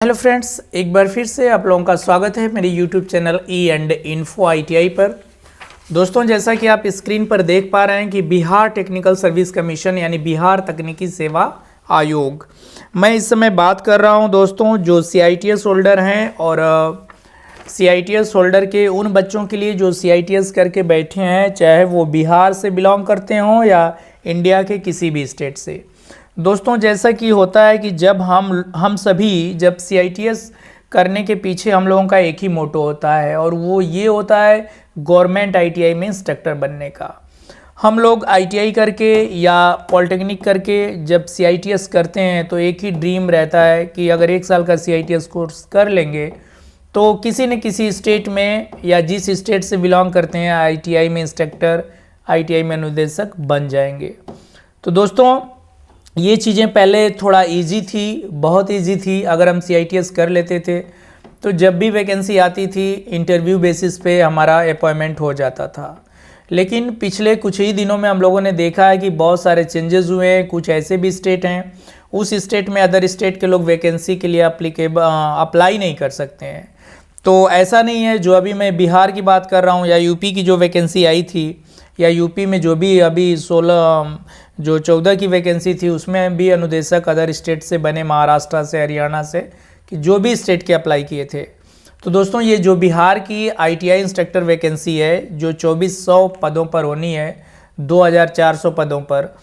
Hello friends, एक बार फिर से आप लोगों का स्वागत है मेरे यूट्यूब चैनल E&Info ITI पर। दोस्तों, जैसा कि आप स्क्रीन पर देख पा रहे हैं कि बिहार टेक्निकल सर्विस कमीशन यानी बिहार तकनीकी सेवा आयोग, मैं इस समय बात कर रहा हूं दोस्तों जो CITS होल्डर हैं और CITS होल्डर के उन बच्चों के लिए जो CITS करके बैठे हैं, चाहे वो बिहार से बिलोंग करते हों या इंडिया के किसी भी स्टेट से। दोस्तों, जैसा कि होता है कि जब हम सभी जब CITS करने के पीछे हम लोगों का एक ही मोटो होता है और वो ये होता है गवर्नमेंट ITI में इंस्ट्रक्टर बनने का। हम लोग ITI करके या पॉलिटेक्निक करके जब CITS करते हैं तो एक ही ड्रीम रहता है कि अगर 1 साल का CITS कोर्स कर लेंगे तो किसी न किसी स्टेट में या जिस स्टेट से बिलोंग करते हैं ITI में इंस्ट्रक्टर, ITI में अनुदेशक बन जाएंगे। तो दोस्तों, ये चीज़ें पहले थोड़ा इजी थी, बहुत इजी थी। अगर हम CITS कर लेते थे तो जब भी वैकेंसी आती थी इंटरव्यू बेसिस पे हमारा अपॉइंटमेंट हो जाता था। लेकिन पिछले कुछ ही दिनों में हम लोगों ने देखा है कि बहुत सारे चेंजेस हुए हैं। कुछ ऐसे भी स्टेट हैं, उस स्टेट में अदर स्टेट के लोग वैकेंसी के लिए अप्लाई नहीं कर सकते हैं। तो ऐसा नहीं है। जो अभी मैं बिहार की बात कर रहा हूँ या यूपी की जो वैकेंसी आई थी या यूपी में जो भी अभी 14 की वैकेंसी थी उसमें भी अनुदेशक अदर स्टेट से बने, महाराष्ट्र से, हरियाणा से, कि जो भी स्टेट के अप्लाई किए थे। तो दोस्तों, ये जो बिहार की ITI इंस्ट्रक्टर वैकेंसी है जो 2400 पदों पर होनी है, 2400 पदों पर,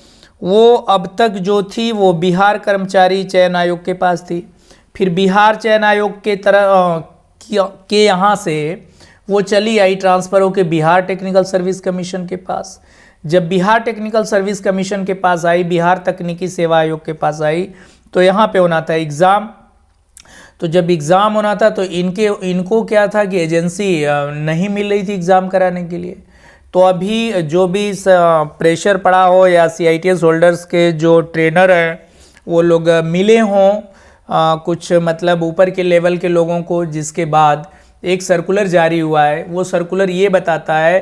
वो अब तक जो थी वो बिहार कर्मचारी चयन आयोग के पास थी। फिर बिहार चयन आयोग के यहाँ से वो चली आई ट्रांसफ़र होकर बिहार टेक्निकल सर्विस कमीशन के पास। जब बिहार टेक्निकल सर्विस कमीशन के पास आई, बिहार तकनीकी सेवा आयोग के पास आई, तो यहाँ पे होना था एग्ज़ाम। तो जब एग्ज़ाम होना था तो इनको क्या था कि एजेंसी नहीं मिल रही थी एग्ज़ाम कराने के लिए। तो अभी जो भी प्रेशर पड़ा हो या CITS होल्डर्स के जो ट्रेनर हैं वो लोग मिले हों कुछ मतलब ऊपर के लेवल के लोगों को, जिसके बाद एक सर्कुलर जारी हुआ है। वो सर्कुलर ये बताता है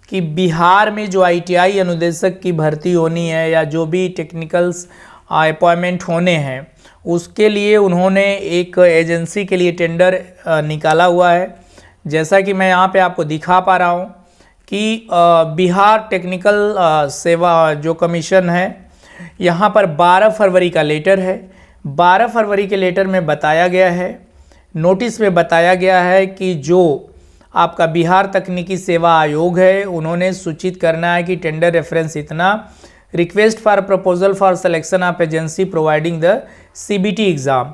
कि बिहार में जो ITI अनुदेशक की भर्ती होनी है या जो भी टेक्निकल्स अपॉइंटमेंट होने हैं उसके लिए उन्होंने एक एजेंसी के लिए टेंडर निकाला हुआ है। जैसा कि मैं यहाँ पे आपको दिखा पा रहा हूँ कि बिहार टेक्निकल सेवा जो कमीशन है, यहाँ पर 12 फरवरी का लेटर है। 12 फरवरी के लेटर में बताया गया है, नोटिस में बताया गया है कि जो आपका बिहार तकनीकी सेवा आयोग है उन्होंने सूचित करना है कि टेंडर रेफरेंस इतना, request for proposal for selection of agency providing the CBT exam.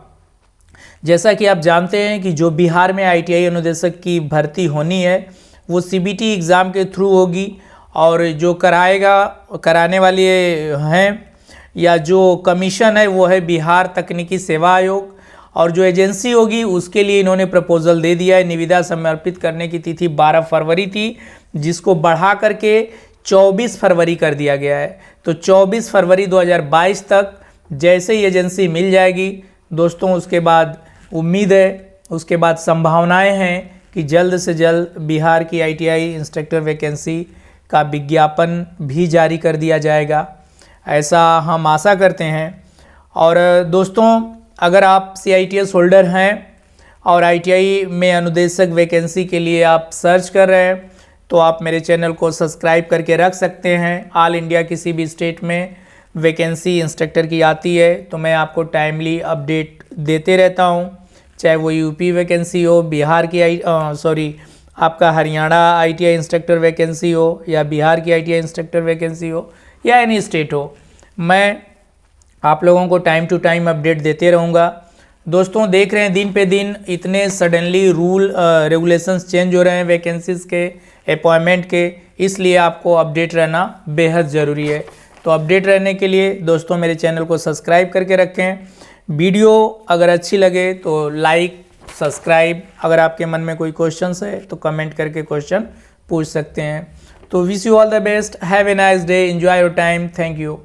जैसा कि आप जानते हैं कि जो बिहार में ITI अनुदेशक की भर्ती होनी है वो CBT एग्ज़ाम के थ्रू होगी, और जो कराने वाले हैं या जो कमीशन है वो है बिहार तकनीकी सेवा आयोग, और जो एजेंसी होगी उसके लिए इन्होंने प्रपोजल दे दिया है। निविदा समर्पित करने की तिथि 12 फरवरी थी, जिसको बढ़ा करके 24 फरवरी कर दिया गया है। तो 24 फरवरी 2022 तक जैसे ही एजेंसी मिल जाएगी दोस्तों, उसके बाद उम्मीद है, उसके बाद संभावनाएं हैं कि जल्द से जल्द बिहार की ITI इंस्ट्रक्टर वैकेंसी का विज्ञापन भी जारी कर दिया जाएगा, ऐसा हम आशा करते हैं। और दोस्तों, अगर आप CITS होल्डर हैं और ITI में अनुदेशक वैकेंसी के लिए आप सर्च कर रहे हैं तो आप मेरे चैनल को सब्सक्राइब करके रख सकते हैं। ऑल इंडिया किसी भी स्टेट में वैकेंसी इंस्ट्रक्टर की आती है तो मैं आपको टाइमली अपडेट देते रहता हूं, चाहे वो यूपी वैकेंसी हो, बिहार की आपका हरियाणा ITI इंस्ट्रक्टर वैकेंसी हो या बिहार की ITI इंस्ट्रक्टर वैकेंसी हो या एनी स्टेट हो, मैं आप लोगों को टाइम टू टाइम अपडेट देते रहूँगा। दोस्तों, देख रहे हैं दिन पे दिन इतने सडनली रूल रेगुलेशंस चेंज हो रहे हैं वैकेंसीज़ के, अपॉइंटमेंट के, इसलिए आपको अपडेट रहना बेहद ज़रूरी है। तो अपडेट रहने के लिए दोस्तों मेरे चैनल को सब्सक्राइब करके रखें। वीडियो अगर अच्छी लगे तो लाइक, सब्सक्राइब, अगर आपके मन में कोई क्वेश्चंस है तो कमेंट करके क्वेश्चन पूछ सकते हैं। तो wish you all the best, have a nice day, enjoy your time, thank you.